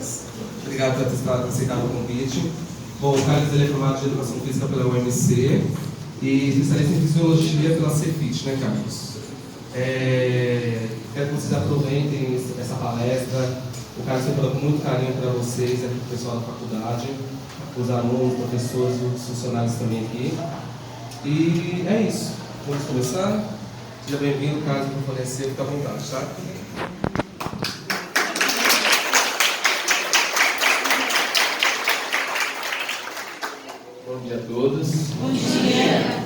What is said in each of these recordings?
Carlos. Obrigado por ter aceitado o convite. Bom, o Carlos ele é formado de Educação Física pela UMC e especialista em Fisiologia pela Cefit, né, Carlos? Quero que vocês aproveitem essa palestra. O Carlos preparou com muito carinho para vocês, aqui para o pessoal da faculdade, os alunos, professores e os funcionários também aqui. E é isso. Vamos começar? Seja bem-vindo, Carlos, para fornecer, fica à vontade, tá? Bom dia a todos. Bom dia.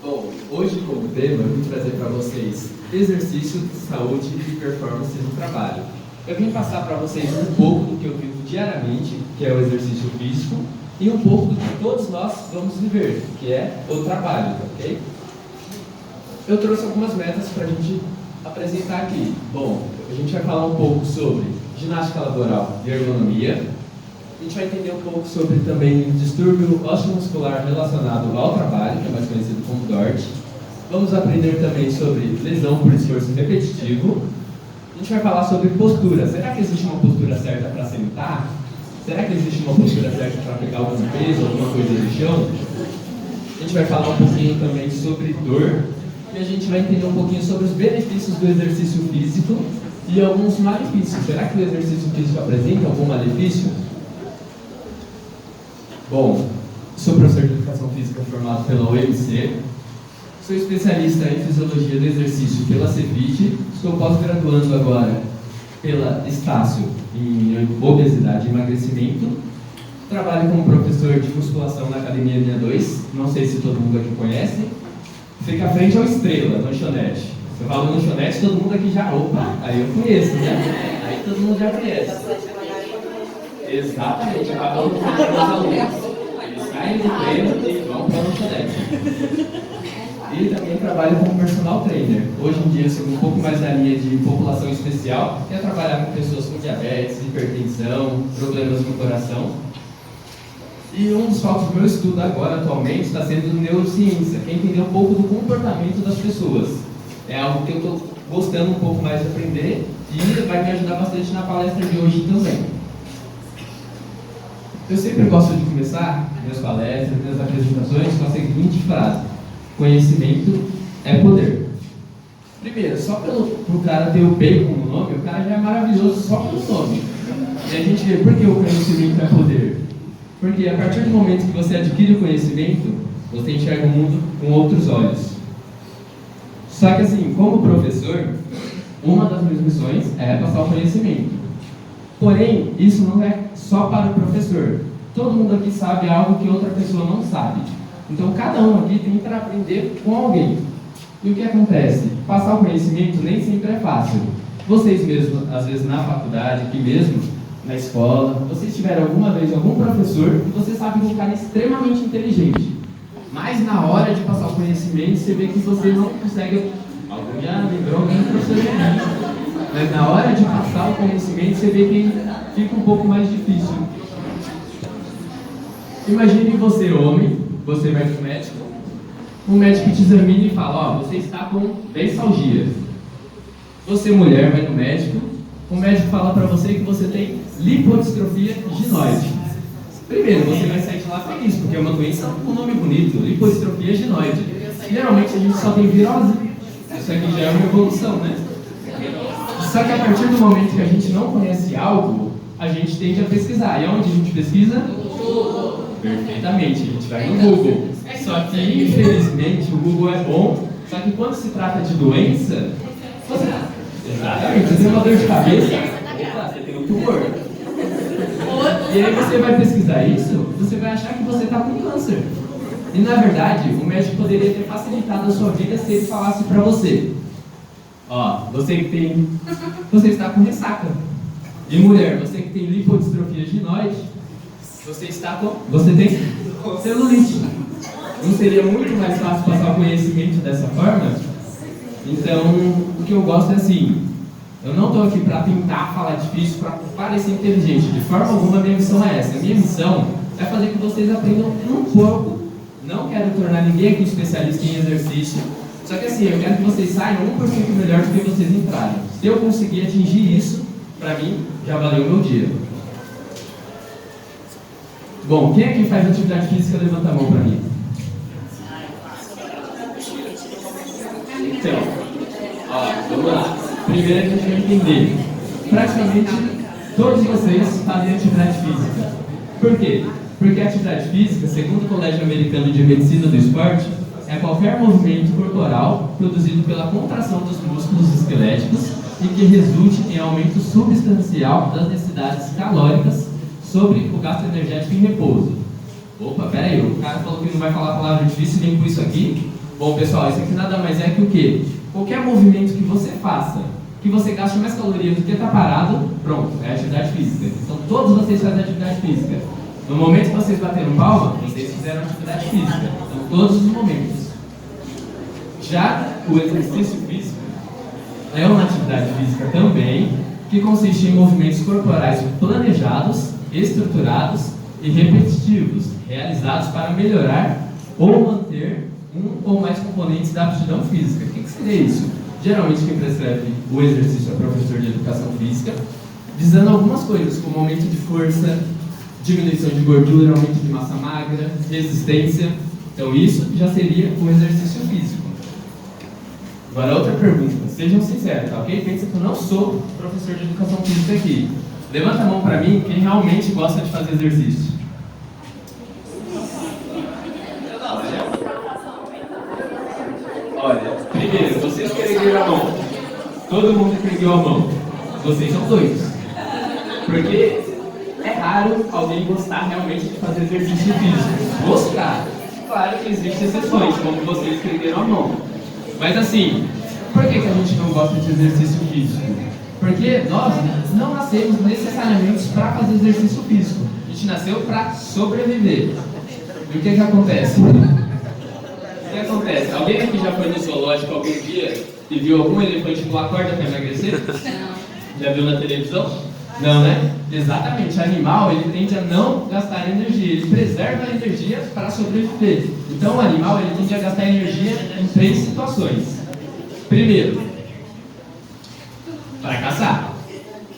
Bom, hoje como tema eu vim trazer para vocês exercício, saúde e performance no trabalho. Eu vim passar para vocês um pouco do que eu vivo diariamente, que é o exercício físico, e um pouco do que todos nós vamos viver, que é o trabalho, ok? Eu trouxe algumas metas para a gente apresentar aqui. Bom, a gente vai falar um pouco sobre ginástica laboral e ergonomia. A gente vai entender um pouco sobre também distúrbio osteomuscular relacionado ao trabalho, que é mais conhecido como DORT. Vamos aprender também sobre lesão por esforço repetitivo. A gente vai falar sobre postura. Será que existe uma postura certa para sentar? Será que existe uma postura certa para pegar algum peso, alguma coisa no chão? A gente vai falar um pouquinho também sobre dor. E a gente vai entender um pouquinho sobre os benefícios do exercício físico e alguns malefícios. Será que o exercício físico apresenta algum malefício? Bom, sou professor de Educação Física formado pela UMC, sou especialista em Fisiologia do Exercício pela Cefit, estou pós-graduando agora pela Estácio em Obesidade e Emagrecimento, trabalho como professor de musculação na Academia Linha 2, não sei se todo mundo aqui conhece, fica à frente ao Estrela, lanchonete. Se eu falo lanchonete, todo mundo aqui já, opa, aí eu conheço, né? Aí todo mundo já conhece. Exatamente, acabamos com os alunos. Eles saem do treino e vão para a lanchonete. E também trabalho como personal trainer. Hoje em dia, eu sigo um pouco mais na linha de população especial, que é trabalhar com pessoas com diabetes, hipertensão, problemas no coração. E um dos focos do meu estudo agora, atualmente, está sendo neurociência, que é entender um pouco do comportamento das pessoas. É algo que eu estou gostando um pouco mais de aprender e vai me ajudar bastante na palestra de hoje também. Eu sempre gosto de começar minhas palestras, minhas apresentações com a seguinte frase: conhecimento é poder. Primeiro, só pro cara ter o B como nome, o cara já é maravilhoso só pelo nome. E a gente vê por que o conhecimento é poder. Porque a partir do momento que você adquire o conhecimento, você enxerga o mundo com outros olhos. Só que assim, como professor, uma das minhas missões é passar o conhecimento. Porém, isso não é só para o professor. Todo mundo aqui sabe algo que outra pessoa não sabe. Então, cada um aqui tem que aprender com alguém. E o que acontece? Passar o conhecimento nem sempre é fácil. Vocês mesmos, às vezes na faculdade, aqui mesmo, na escola, vocês tiveram alguma vez algum professor que você sabe que um cara é extremamente inteligente. Mas na hora de passar o conhecimento, você vê que você não consegue... Algum já lembrou algum professor de mim. Mas na hora de passar o conhecimento, você vê que fica um pouco mais difícil. Imagine você, homem, você vai no médico, o médico te examina e fala, ó, você está com vessalgia. Você, mulher, vai no médico, o médico fala para você que você tem lipodistrofia ginoide. Primeiro, você vai sair de lá feliz, porque é uma doença com nome bonito, lipodistrofia ginoide. Geralmente a gente só tem virose. Isso aqui já é uma evolução, né? Só que a partir do momento que a gente não conhece algo, a gente tende a pesquisar. E onde a gente pesquisa? Perfeitamente, a gente vai no Google. Só que, infelizmente, o Google é bom, só que quando se trata de doença, você... Exatamente, você tem uma dor de cabeça, você tem um tumor. E aí você vai pesquisar isso, você vai achar que você está com câncer. E na verdade, o médico poderia ter facilitado a sua vida se ele falasse para você: ó, você está com ressaca. E mulher, você que tem lipodistrofia ginoide, você tem celulite. Não seria muito mais fácil passar o conhecimento dessa forma? Então, o que eu gosto é assim, eu não estou aqui para tentar falar difícil, para parecer inteligente. De forma alguma, a minha missão é essa. A minha missão é fazer com que vocês aprendam um pouco. Não quero tornar ninguém aqui especialista em exercício. Só que assim, eu quero que vocês saiam 1% melhor do que vocês entraram. Se eu conseguir atingir isso, para mim, já valeu o meu dia. Bom, quem aqui faz atividade física, levanta a mão para mim. Então, vamos lá. Primeiro a gente vai entender. Praticamente todos vocês fazem atividade física. Por quê? Porque a atividade física, segundo o Colégio Americano de Medicina do Esporte, é qualquer movimento corporal produzido pela contração dos músculos esqueléticos e que resulte em aumento substancial das necessidades calóricas sobre o gasto energético em repouso. Opa, peraí, o cara falou que não vai falar a palavra difícil, vem com isso aqui. Bom, pessoal, isso aqui nada mais é que o quê? Qualquer movimento que você faça, que você gaste mais calorias do que está parado, pronto, é atividade física. Então todos vocês fazem atividade física. No momento que vocês bateram palma, vocês fizeram atividade física. Então todos os momentos. Já o exercício físico é uma atividade física também, que consiste em movimentos corporais planejados, estruturados e repetitivos, realizados para melhorar ou manter um ou mais componentes da aptidão física. O que seria isso? Geralmente quem prescreve o exercício é professor de educação física, visando algumas coisas, como aumento de força, diminuição de gordura, aumento de massa magra, resistência. Então isso já seria o exercício físico. Agora outra pergunta, sejam sinceros, tá ok? Pensa que eu não sou professor de educação física aqui. Levanta a mão para mim quem realmente gosta de fazer exercício. Olha, primeiro, vocês que ergueram a mão. Todo mundo que ergueu a mão. Vocês são doidos. Porque é raro alguém gostar realmente de fazer exercício físico. Gostar. Claro que existem exceções, como vocês que ergueram a mão. Mas assim, por que a gente não gosta de exercício físico? Porque nós não nascemos necessariamente para fazer exercício físico. A gente nasceu para sobreviver. E o que acontece? O que acontece? Alguém aqui já foi no zoológico algum dia e viu algum elefante pular corda para emagrecer? Não. Já viu na televisão? Não, né? Exatamente. O animal, ele tende a não gastar energia. Ele preserva a energia para sobreviver. Então, o animal, ele tende a gastar energia em 3 situações. Primeiro, para caçar.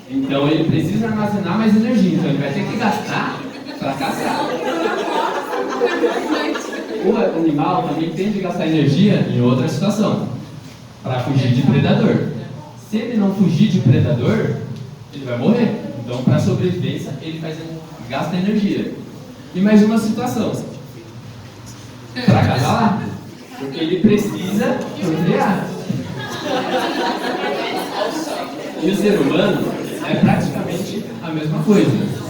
Então, ele precisa armazenar mais energia. Então, ele vai ter que gastar para caçar. O animal também tende a gastar energia em outra situação, para fugir de predador. Se ele não fugir de predador, ele vai morrer. Então, para sobrevivência, ele gasta energia. E mais uma situação, para acasalar, porque ele precisa procriar. E o ser humano é praticamente a mesma coisa.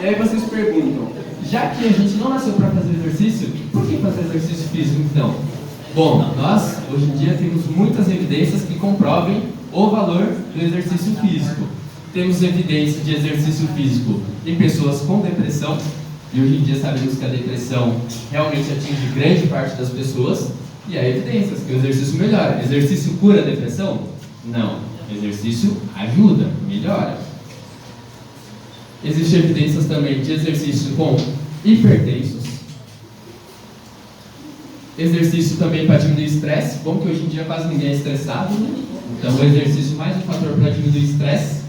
E aí vocês perguntam, já que a gente não nasceu para fazer exercício, por que fazer exercício físico então? Bom, nós hoje em dia temos muitas evidências que comprovem o valor do exercício físico. Temos evidência de exercício físico em pessoas com depressão, e hoje em dia sabemos que a depressão realmente atinge grande parte das pessoas, e há evidências que o exercício melhora. Exercício cura a depressão? Não. Exercício ajuda, melhora. Existem evidências também de exercício com hipertensos. Exercício também para diminuir estresse. Bom que hoje em dia quase ninguém é estressado, né? Então o exercício mais um fator para diminuir estresse.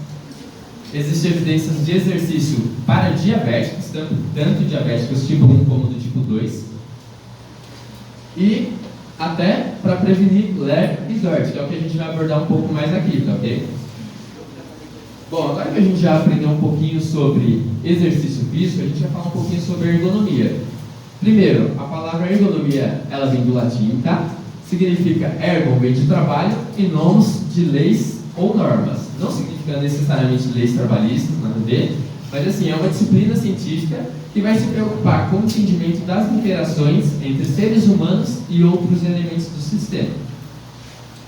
Existem evidências de exercício para diabéticos, tanto diabéticos tipo 1 como do tipo 2. E até para prevenir ler e dor, que é o que a gente vai abordar um pouco mais aqui, tá ok? Bom, agora que a gente já aprendeu um pouquinho sobre exercício físico, a gente vai falar um pouquinho sobre ergonomia. Primeiro, a palavra ergonomia, ela vem do latim, tá? Significa ergon, vem de trabalho, e nomos, de leis ou normas. Não significa necessariamente leis trabalhistas, nada a ver, mas assim, é uma disciplina científica que vai se preocupar com o entendimento das interações entre seres humanos e outros elementos do sistema.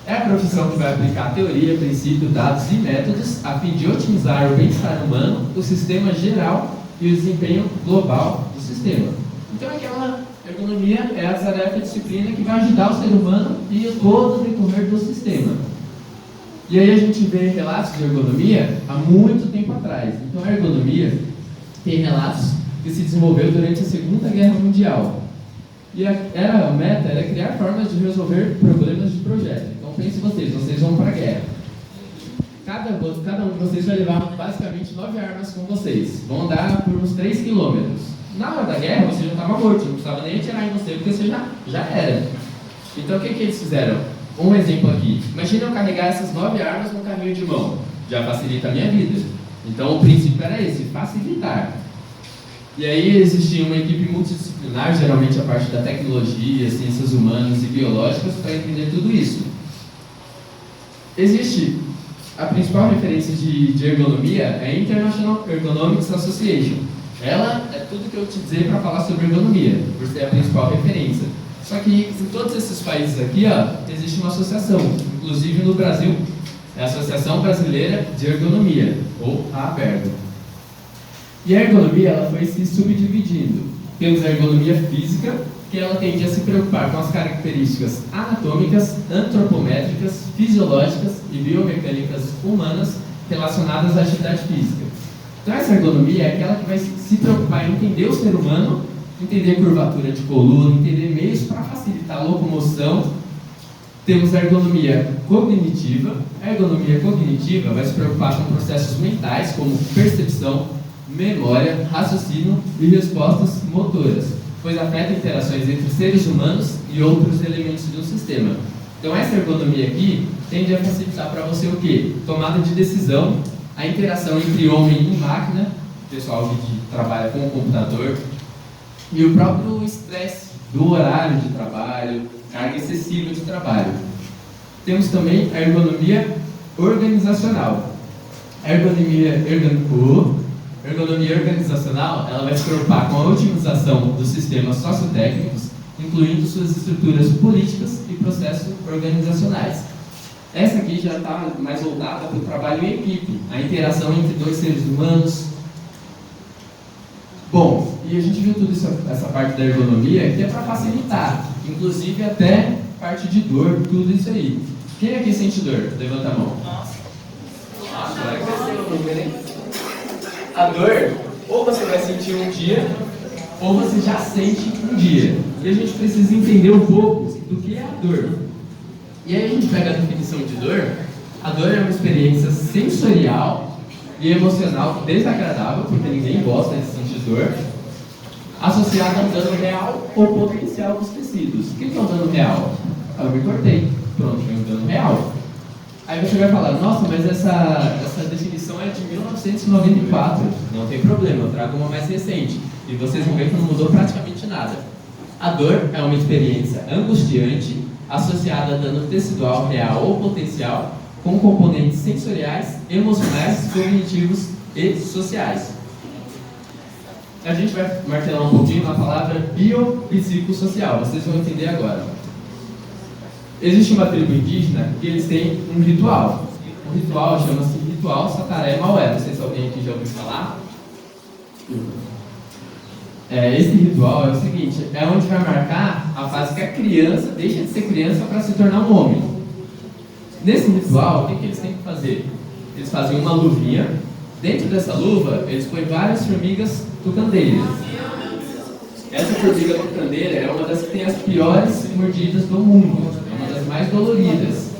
É a profissão que vai aplicar teoria, princípio, dados e métodos a fim de otimizar o bem-estar humano, o sistema geral e o desempenho global do sistema. Então, aquela ergonomia é a tarefa e disciplina que vai ajudar o ser humano e todo o decorrer do sistema. E aí a gente vê relatos de ergonomia há muito tempo atrás. Então, a ergonomia tem relatos que se desenvolveu durante a Segunda Guerra Mundial. E a meta era criar formas de resolver problemas de projeto. Então pense vocês vão para a guerra. Cada cada um de vocês vai levar basicamente 9 armas com vocês. Vão andar por uns 3 quilômetros. Na hora da guerra, você já estava morto, não precisava nem atirar em você, porque você já era. Então, o que eles fizeram? Um exemplo aqui. Imagina eu carregar essas 9 armas no carrinho de mão. Já facilita a minha vida. Então, o princípio era esse, facilitar. E aí existia uma equipe multidisciplinar, geralmente a parte da tecnologia, ciências humanas e biológicas, para entender tudo isso. Existe a principal referência de ergonomia, é a International Ergonomics Association. Ela é tudo que eu te dizer para falar sobre ergonomia, por ser a principal referência. Só que em todos esses países aqui, existe uma associação, inclusive no Brasil, é a Associação Brasileira de Ergonomia, ou a ABERGO. E a ergonomia ela foi se subdividindo. Temos a ergonomia física, que ela tende a se preocupar com as características anatômicas, antropométricas, fisiológicas e biomecânicas humanas relacionadas à atividade física. Então essa ergonomia é aquela que vai se preocupar em entender o ser humano, entender curvatura de coluna, entender meios para facilitar a locomoção. Temos a ergonomia cognitiva. A ergonomia cognitiva vai se preocupar com processos mentais como percepção, memória, raciocínio e respostas motoras, pois afeta interações entre seres humanos e outros elementos de um sistema. Então essa ergonomia aqui tende a facilitar para você o quê? Tomada de decisão, a interação entre homem e máquina, pessoal que trabalha com o computador, e o próprio estresse do horário de trabalho, carga excessiva de trabalho. Temos também a ergonomia organizacional. A ergonomia organizacional ela vai se preocupar com a otimização dos sistemas sociotécnicos, incluindo suas estruturas políticas e processos organizacionais. Essa aqui já está mais voltada para o trabalho em equipe, a interação entre dois seres humanos. Bom, e a gente viu tudo isso, essa parte da ergonomia, que é para facilitar, inclusive até parte de dor, tudo isso aí. Quem aqui sente dor? Levanta a mão. Nossa, agora cresceu o número, hein? A dor, ou você vai sentir um dia, ou você já sente um dia. E a gente precisa entender um pouco do que é a dor. E aí a gente pega a definição de dor. A dor é uma experiência sensorial e emocional desagradável, porque ninguém gosta de sentir dor, associada a um dano real ou potencial dos tecidos. O que é um dano real? Eu me cortei. Pronto, foi um dano real. Aí você vai falar, nossa, mas essa definição é de 1994. Não tem problema, eu trago uma mais recente. E vocês vão ver que não mudou praticamente nada. A dor é uma experiência angustiante, associada a dano tecidual real ou potencial, com componentes sensoriais, emocionais, cognitivos e sociais. A gente vai martelar um pouquinho na palavra biopsicossocial, vocês vão entender agora. Existe uma tribo indígena que eles têm um ritual. O ritual chama-se Ritual Sataré Maué. Não sei se alguém aqui já ouviu falar. Esse ritual é o seguinte, é onde vai marcar a fase que a criança deixa de ser criança para se tornar um homem. Nesse ritual, o que eles têm que fazer? Eles fazem uma luvinha. Dentro dessa luva, eles põem várias formigas tucandeiras. Essa formiga tucandeira é uma das que tem as piores mordidas do mundo. É uma das mais doloridas.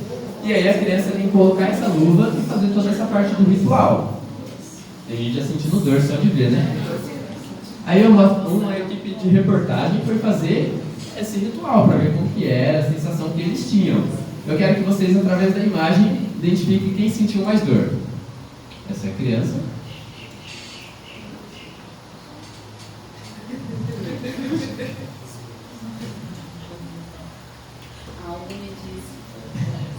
E aí a criança tem que colocar essa luva e fazer toda essa parte do ritual. Tem gente já sentindo dor só de ver, né? Aí uma equipe de reportagem foi fazer esse ritual para ver como que era, a sensação que eles tinham. Eu quero que vocês, através da imagem, identifiquem quem sentiu mais dor. Essa é a criança.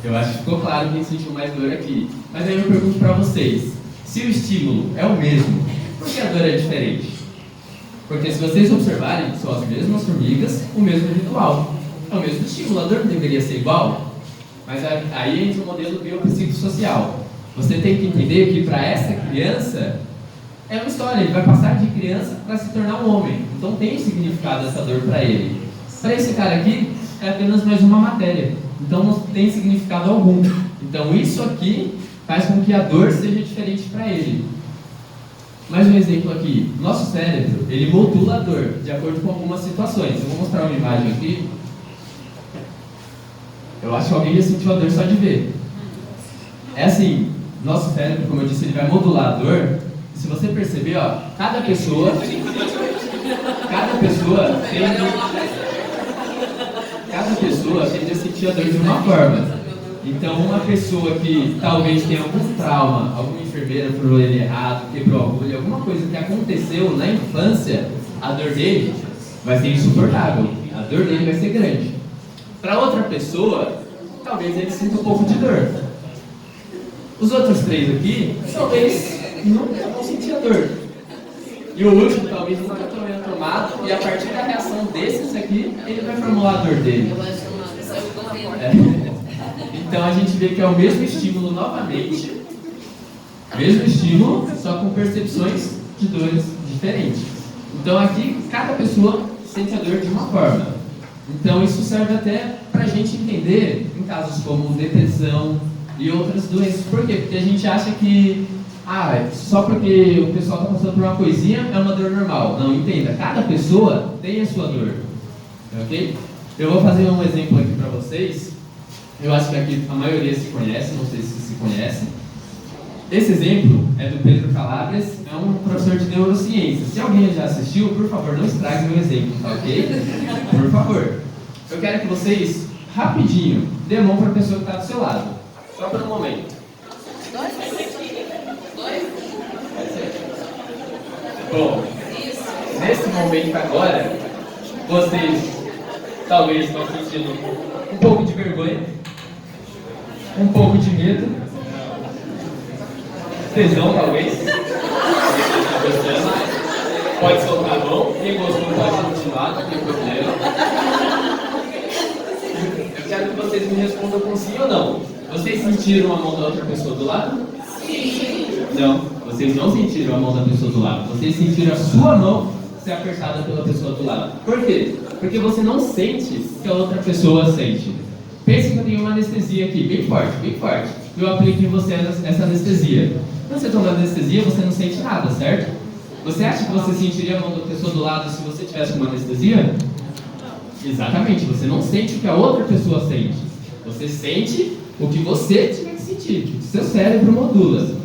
Eu acho que ficou claro quem sentiu mais dor aqui. Mas aí eu pergunto para vocês, se o estímulo é o mesmo, por que a dor é diferente? Porque se vocês observarem, são as mesmas formigas, o mesmo ritual. É o mesmo estímulo, a dor não deveria ser igual? Mas aí entra o modelo biopsicossocial. Você tem que entender que para essa criança é uma história, ele vai passar de criança para se tornar um homem. Então tem um significado essa dor para ele. Para esse cara aqui, é apenas mais uma matéria. Então não tem significado algum. Então isso aqui faz com que a dor seja diferente para ele. Mais um exemplo aqui. Nosso cérebro, ele modula a dor de acordo com algumas situações. Eu vou mostrar uma imagem aqui. Eu acho que alguém já sentiu a dor só de ver. É assim, nosso cérebro, como eu disse, ele vai modular a dor. E se você perceber, ó, cada pessoa tende a sentir a dor de uma forma. Então, uma pessoa que talvez tenha algum trauma, alguma enfermeira falou ele errado, quebrou a agulha, alguma coisa que aconteceu na infância, a dor dele vai ser insuportável, a dor dele vai ser grande. Para outra pessoa, talvez ele sinta um pouco de dor. Os outros três aqui, talvez nunca vão sentir a dor. E o último, talvez nunca tenha tomado, e a partir da reação desses aqui, ele vai formular a dor dele. Então a gente vê que é o mesmo estímulo novamente, mesmo estímulo, só com percepções de dores diferentes. Então aqui, cada pessoa sente a dor de uma forma. Então isso serve até para a gente entender, em casos como depressão e outras doenças. Por quê? Porque a gente acha que só porque o pessoal está passando por uma coisinha é uma dor normal. Não, entenda, cada pessoa tem a sua dor. Ok? Eu vou fazer um exemplo aqui para vocês. Eu acho que aqui a maioria se conhece, não sei se conhece. Esse exemplo é do Pedro Calabres, é um professor de neurociência. Se alguém já assistiu, por favor, não estrague meu exemplo, tá ok? Por favor. Eu quero que vocês, rapidinho, dê a mão para a pessoa que está do seu lado. Só por um momento. Bom, nesse momento agora, vocês talvez estão sentindo um pouco de vergonha, um pouco de medo, tesão talvez, pode soltar a mão, quem gostou pode continuar, não tem problema. Eu quero que vocês me respondam com sim ou não. Vocês sentiram a mão da outra pessoa do lado? Sim. Não, vocês não sentiram a mão da pessoa do lado, vocês sentiram a sua mão ser apertada pela pessoa do lado. Por quê? Porque você não sente o que a outra pessoa sente. Pense que eu tenho uma anestesia aqui, bem forte, bem forte. Eu aplico em você essa anestesia. Quando você toma anestesia, você não sente nada, certo? Você acha que você sentiria a mão da pessoa do lado se você tivesse uma anestesia? Exatamente, você não sente o que a outra pessoa sente. Você sente o que você tiver que sentir, que o seu cérebro modula.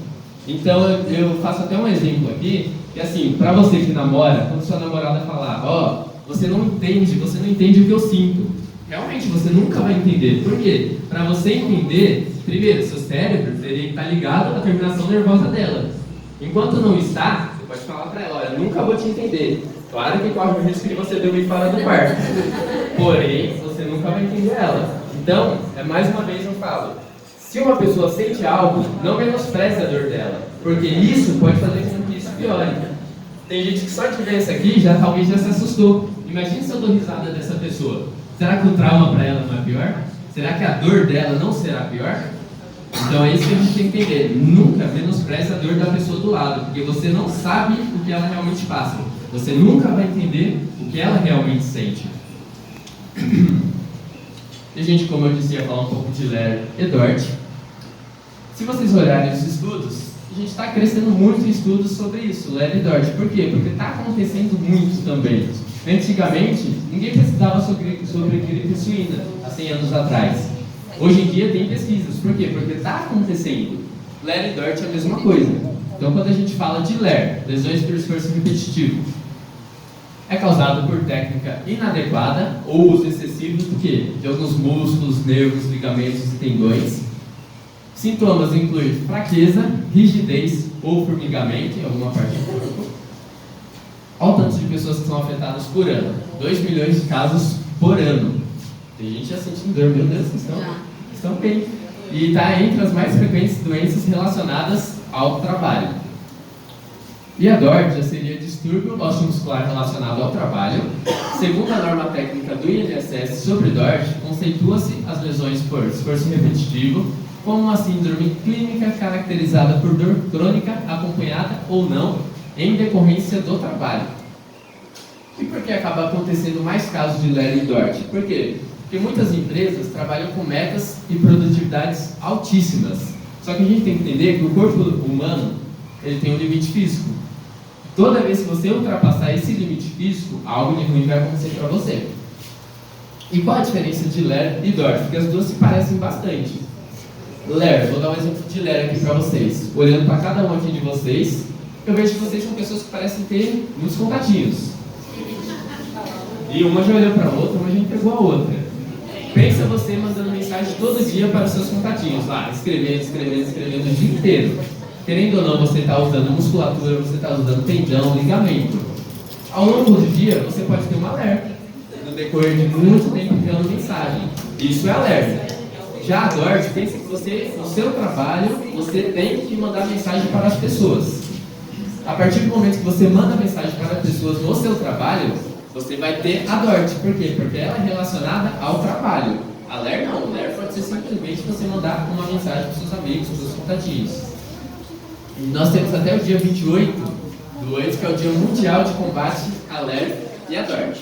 Então eu faço até um exemplo aqui, que assim, pra você que namora, quando sua namorada falar, você não entende o que eu sinto. Realmente, você nunca vai entender. Por quê? Para você entender, primeiro, seu cérebro teria que estar ligado à terminação nervosa dela. Enquanto não está, você pode falar para ela, olha, nunca vou te entender. Claro que corre o risco de você dormir fora do quarto. Porém, você nunca vai entender ela. Então, mais uma vez eu falo, se uma pessoa sente algo, não menospreze a dor dela. Porque isso pode fazer com que isso piore. Tem gente que só de ver isso aqui, talvez já se assustou. Imagina se eu dou risada dessa pessoa. Será que o trauma para ela não é pior? Será que a dor dela não será pior? Então é isso que a gente tem que entender. Nunca menospreze a dor da pessoa do lado, porque você não sabe o que ela realmente passa. Você nunca vai entender o que ela realmente sente. E a gente, como eu disse, ia falar um pouco de Larry e Dort. Se vocês olharem os estudos, a gente está crescendo muito em estudos sobre isso, Larry e Dort. Por quê? Porque está acontecendo muito também. Antigamente, ninguém pesquisava sobre gripe suína, há 100 anos atrás. Hoje em dia tem pesquisas. Por quê? Porque está acontecendo. Larry e Dort é a mesma coisa. Então, quando a gente fala de LER, lesões por esforço repetitivo, é causado por técnica inadequada ou uso excessivo do quê? De alguns músculos, nervos, ligamentos e tendões. Sintomas incluem fraqueza, rigidez ou formigamento em alguma parte do corpo. Olha o tanto de pessoas que são afetadas por ano. 2 milhões de casos por ano. Tem gente já sentindo dor, meu Deus, estão bem. E está entre as mais frequentes doenças relacionadas ao trabalho. E a DORT já seria distúrbio osteomuscular relacionado ao trabalho. Segundo a norma técnica do INSS sobre DORT, conceitua-se as lesões por esforço repetitivo como uma síndrome clínica caracterizada por dor crônica acompanhada ou não em decorrência do trabalho. E por que acaba acontecendo mais casos de Larry e Dort? Por quê? Porque muitas empresas trabalham com metas e produtividades altíssimas. Só que a gente tem que entender que o corpo humano ele tem um limite físico. Toda vez que você ultrapassar esse limite físico, algo de ruim vai acontecer para você. E qual a diferença de Larry e Dort? Porque as duas se parecem bastante. Ler, vou dar um exemplo de Ler aqui para vocês. Olhando para cada um aqui de vocês, eu vejo que vocês são pessoas que parecem ter muitos contatinhos. E uma já olhou para a outra, uma já entregou a outra. Pensa você mandando mensagem todo dia para os seus contatinhos, lá, escrevendo o dia inteiro. Querendo ou não, você está usando musculatura, você está usando tendão, ligamento. Ao longo do dia, você pode ter um alerta. No decorrer de muito tempo enviando mensagem. Isso é alerta. Já a DORT, pensa que você, no seu trabalho, você tem que mandar mensagem para as pessoas. A partir do momento que você manda mensagem para as pessoas no seu trabalho, você vai ter a DORT. Por quê? Porque ela é relacionada ao trabalho. A LER não. A LER pode ser simplesmente você mandar uma mensagem para os seus amigos, para os seus contatinhos. E nós temos até o dia 28/8, que é o Dia Mundial de Combate à LER e à DORT.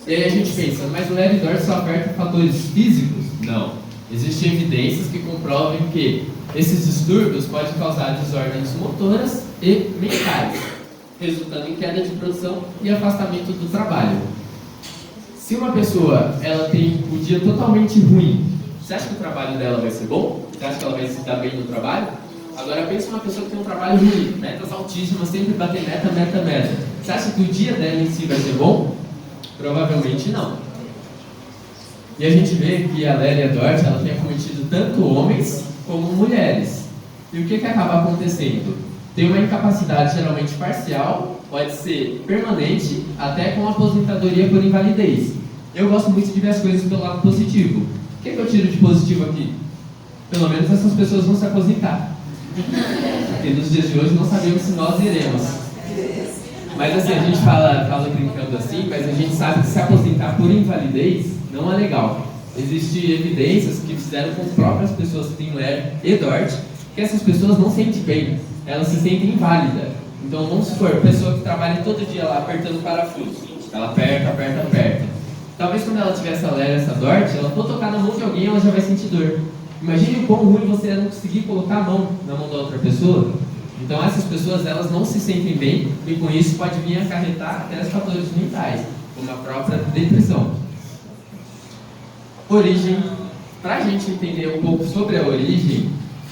E aí a gente pensa, mas o LER e DORT só apertam fatores físicos? Não. Existem evidências que comprovam que esses distúrbios podem causar desordens motoras e mentais, resultando em queda de produção e afastamento do trabalho. Se uma pessoa ela tem um dia totalmente ruim, você acha que o trabalho dela vai ser bom? Você acha que ela vai se dar bem no trabalho? Agora pense uma pessoa que tem um trabalho ruim, metas altíssimas, sempre bater meta. Você acha que o dia dela em si vai ser bom? Provavelmente não. E a gente vê que a LER e a DORT ela tem acometido tanto homens como mulheres. E o que acaba acontecendo? Tem uma incapacidade geralmente parcial, pode ser permanente, até com aposentadoria por invalidez. Eu gosto muito de ver as coisas pelo lado positivo. O que eu tiro de positivo aqui? Pelo menos essas pessoas vão se aposentar. Porque nos dias de hoje não sabemos se nós iremos. Mas assim, a gente fala brincando assim, mas a gente sabe que se aposentar por invalidez não é legal. Existem evidências que fizeram com próprias pessoas que têm LER e DORT, que essas pessoas não sentem bem, elas se sentem inválidas. Então vamos supor, pessoa que trabalha todo dia lá apertando parafuso, ela aperta. Talvez quando ela tiver essa LER, essa DORT, ela for tocar na mão de alguém, ela já vai sentir dor. Imagine o quão ruim você é não conseguir colocar a mão na mão da outra pessoa. Então essas pessoas elas não se sentem bem e com isso pode vir acarretar até os fatores mentais, como a própria depressão. Origem. Para a gente entender um pouco sobre a origem,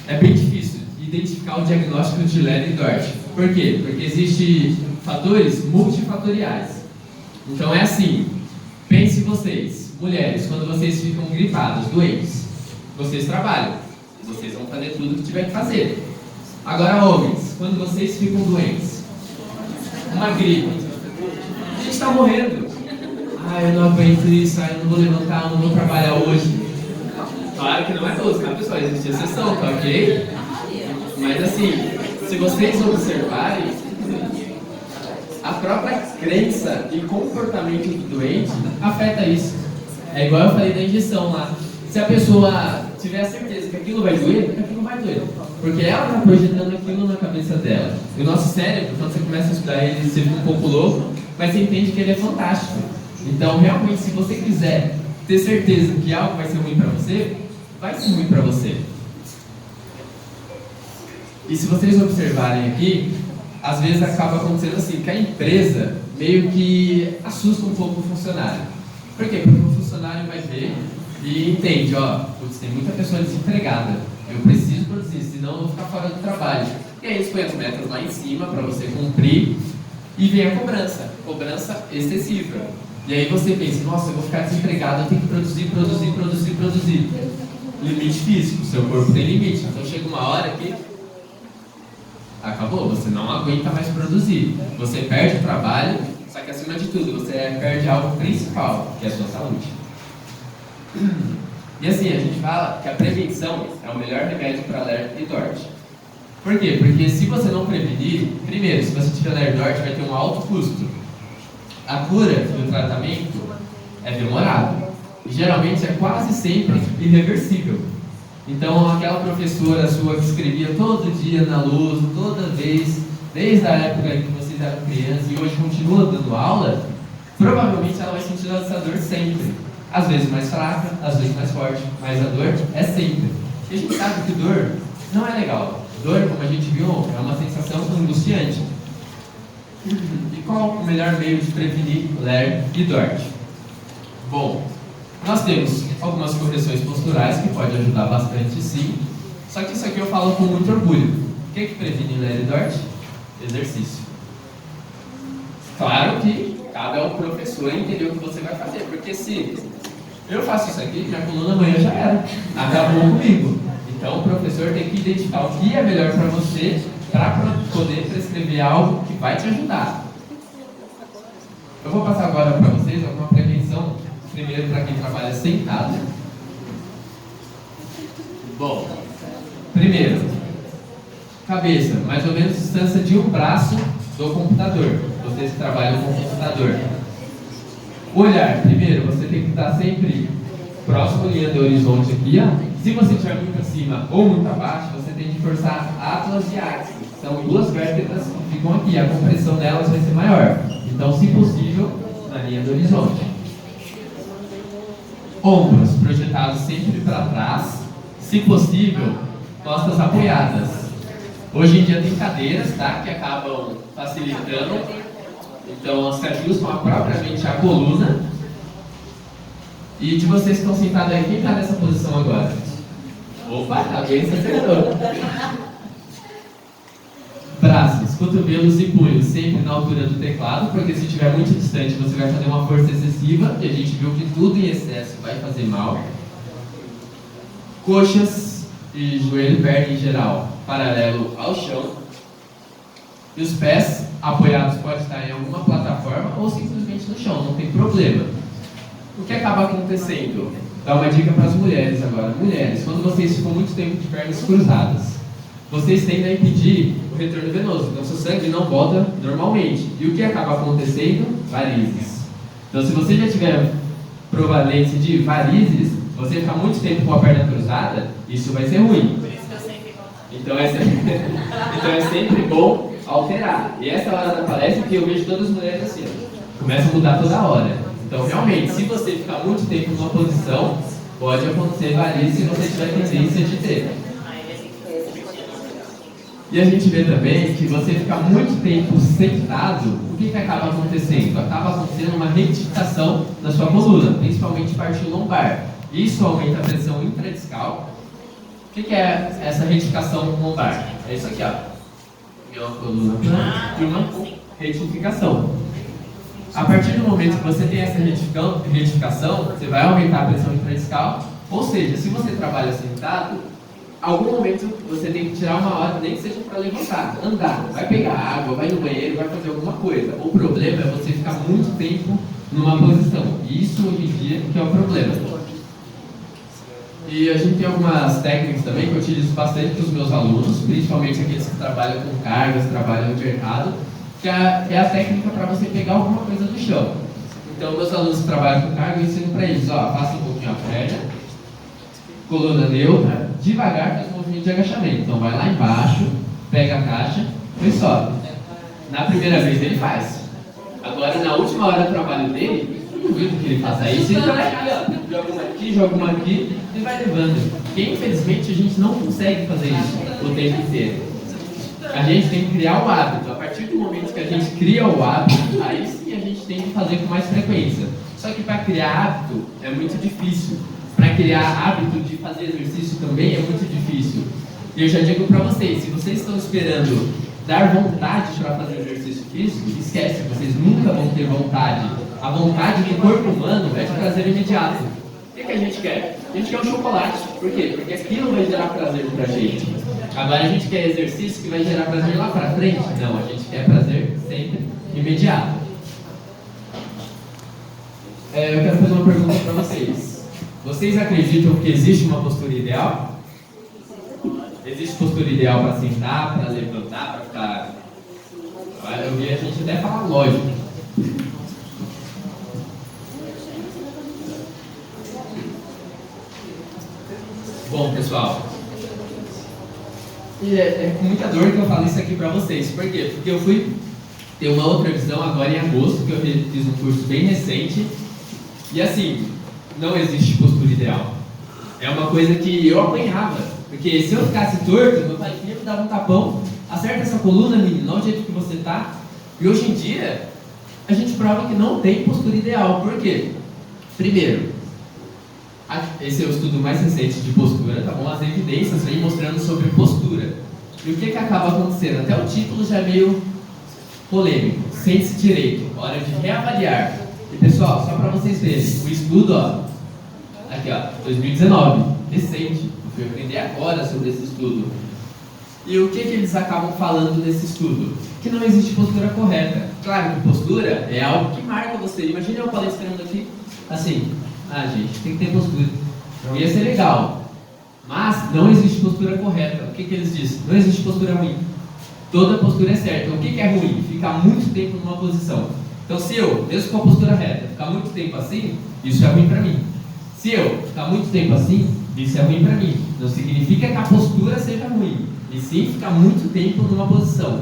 é bem difícil identificar o diagnóstico de LER e DORT. Por quê? Porque existem fatores multifatoriais. Então é assim, pense vocês, mulheres, quando vocês ficam gripadas, doentes, vocês trabalham, vocês vão fazer tudo o que tiver que fazer. Agora homens, quando vocês ficam doentes, uma gripe, a gente está morrendo. Eu não aguento isso, eu não vou levantar, não vou trabalhar hoje. Claro que não é todos, tá pessoal? Existe exceção, tá ok? Mas assim, se vocês observarem, a própria crença e comportamento do doente afeta isso. É igual eu falei da injeção lá. Se a pessoa tiver a certeza que aquilo vai doer, aquilo vai doer. Porque ela está projetando aquilo na cabeça dela. E o nosso cérebro, quando você começa a estudar ele, você fica um pouco louco, mas você entende que ele é fantástico. Então, realmente, se você quiser ter certeza que algo vai ser ruim para você, vai ser ruim para você. E se vocês observarem aqui, às vezes acaba acontecendo assim, que a empresa meio que assusta um pouco o funcionário. Por quê? Porque o funcionário vai ver e entende, putz, tem muita pessoa desempregada, eu preciso produzir, senão eu vou ficar fora do trabalho. E aí eles põem as metas lá em cima para você cumprir e vem a cobrança excessiva. E aí você pensa, nossa, eu vou ficar desempregado, eu tenho que produzir. Limite físico, seu corpo tem limite, então chega uma hora que acabou, você não aguenta mais produzir. Você perde o trabalho, só que acima de tudo, você perde algo principal, que é a sua saúde. E assim, a gente fala que a prevenção é o melhor remédio para LER e DORT. Por quê? Porque se você não prevenir, primeiro, se você tiver LER e DORT, vai ter um alto custo. A cura do tratamento é demorado. E geralmente é quase sempre irreversível. Então, aquela professora sua que escrevia todo dia na lousa, toda vez, desde a época em que vocês eram crianças e hoje continua dando aula, provavelmente ela vai sentir essa dor sempre. Às vezes mais fraca, às vezes mais forte, mas a dor é sempre. E a gente sabe que dor não é legal. Dor, como a gente viu, é uma sensação angustiante. E qual o melhor meio de prevenir LER e DORT? Bom, Nós temos algumas correções posturais que podem ajudar bastante, sim. Só que isso aqui eu falo com muito orgulho. O que previne na L-Dort? Exercício. Claro que cabe ao professor entender o que você vai fazer, porque se eu faço isso aqui, minha coluna amanhã já era. Acabou comigo. Então o professor tem que identificar o que é melhor para você para poder prescrever algo que vai te ajudar. Eu vou passar agora para vocês alguma prevenção, primeiro para quem trabalha sentado. Bom, primeiro, cabeça, mais ou menos distância de um braço do computador. Vocês que trabalham com o computador. Olhar, primeiro, você tem que estar sempre próximo à linha do horizonte aqui, ó. Se você estiver muito acima ou muito abaixo, você tem que forçar atlas e axis. São duas vértebras que ficam aqui, a compressão delas vai ser maior. Então, se possível, na linha do horizonte. Ombros projetados sempre para trás, se possível, costas apoiadas. Hoje em dia tem cadeiras, tá, que acabam facilitando, então se ajustam propriamente a coluna. E de vocês que estão sentados aí, quem está nessa posição agora? Opa, alguém se acertou. Braços, cotovelos e punhos sempre na altura do teclado, porque se estiver muito distante você vai fazer uma força excessiva, e a gente viu que tudo em excesso vai fazer mal. Coxas e joelho e perna em geral paralelo ao chão. E os pés apoiados pode estar em alguma plataforma ou simplesmente no chão, não tem problema. O que acaba acontecendo? Dá uma dica para as mulheres agora. Mulheres, quando vocês ficam muito tempo de pernas cruzadas, vocês tendem a impedir o retorno venoso, então seu sangue não volta normalmente. E o que acaba acontecendo? Varizes. Então se você já tiver prevalência de varizes, você ficar muito tempo com a perna cruzada, isso vai ser ruim. Por isso que eu sempre vou. Então é sempre bom alterar. E essa hora da palestra que eu vejo todas as mulheres assim, ó, começa a mudar toda hora. Então realmente, se você ficar muito tempo numa posição, pode acontecer varizes se você tiver tendência de ter. E a gente vê também que você ficar muito tempo sentado, o que acaba acontecendo? Acaba acontecendo uma retificação da sua coluna, principalmente parte lombar. Isso aumenta a pressão intradiscal. O que é essa retificação lombar? É isso aqui, ó. É uma coluna plana e uma retificação. A partir do momento que você tem essa retificação, você vai aumentar a pressão intradiscal. Ou seja, se você trabalha sentado, algum momento você tem que tirar uma hora, nem que seja para levantar, andar, vai pegar água, vai no banheiro, vai fazer alguma coisa. O problema é você ficar muito tempo numa posição. Isso hoje em dia que é o problema. E a gente tem algumas técnicas também que eu utilizo bastante para os meus alunos, principalmente aqueles que trabalham com cargas, trabalham no mercado, que é a técnica para você pegar alguma coisa do chão. Então, meus alunos que trabalham com carga, eu ensino para eles, ó, faça um pouquinho a perna, coluna neutra, devagar faz o movimento de agachamento. Então vai lá embaixo, pega a caixa e sobe. Na primeira vez ele faz. Agora na última hora do trabalho dele, eu duvido que ele faça isso. Ele vai aqui, ó, joga uma aqui e vai levando. Porque infelizmente a gente não consegue fazer isso o tempo inteiro. A gente tem que criar o hábito. A partir do momento que a gente cria o hábito, aí sim a gente tem que fazer com mais frequência. Só que para criar hábito é muito difícil. Para criar hábito de fazer exercício também é muito difícil. E eu já digo para vocês, se vocês estão esperando dar vontade para fazer exercício físico, esquece, vocês nunca vão ter vontade. A vontade do corpo humano é de prazer imediato. O que a gente quer? A gente quer um chocolate. Por quê? Porque aquilo vai gerar prazer pra gente. Agora a gente quer exercício que vai gerar prazer lá pra frente? Não, a gente quer prazer sempre imediato. Eu quero fazer uma pergunta para vocês. Vocês acreditam que existe uma postura ideal? Existe postura ideal para sentar, para levantar, para ficar... Eu vi a gente até falar lógico. Bom, pessoal, e é com muita dor que eu falo isso aqui para vocês. Por quê? Porque eu fui ter uma outra visão agora em agosto, que eu fiz um curso bem recente. E assim, não existe postura ideal. É uma coisa que eu apanhava. Porque se eu ficasse torto, meu pai me dava um tapão, acerta essa coluna, menino, olha o jeito que você tá. E hoje em dia, a gente prova que não tem postura ideal. Por quê? Primeiro, Esse é o estudo mais recente de postura, tá bom? As evidências vêm mostrando sobre postura. E o que acaba acontecendo? Até o título já é meio polêmico. Sente-se direito, hora de reavaliar. E pessoal, só para vocês verem, o estudo, ó, aqui ó, 2019, recente. Eu fui aprender agora sobre esse estudo. E o que eles acabam falando nesse estudo? Que não existe postura correta. Claro que postura é algo que marca você. Imagina eu palestrando aqui, assim, gente, tem que ter postura. Não ia ser legal. Mas não existe postura correta. O que eles dizem? Não existe postura ruim. Toda postura é certa. O que é ruim? Ficar muito tempo numa posição. Então se eu, mesmo com a postura reta, ficar muito tempo assim, isso é ruim para mim. Se eu ficar muito tempo assim, isso é ruim para mim. Não significa que a postura seja ruim, e sim ficar muito tempo numa posição.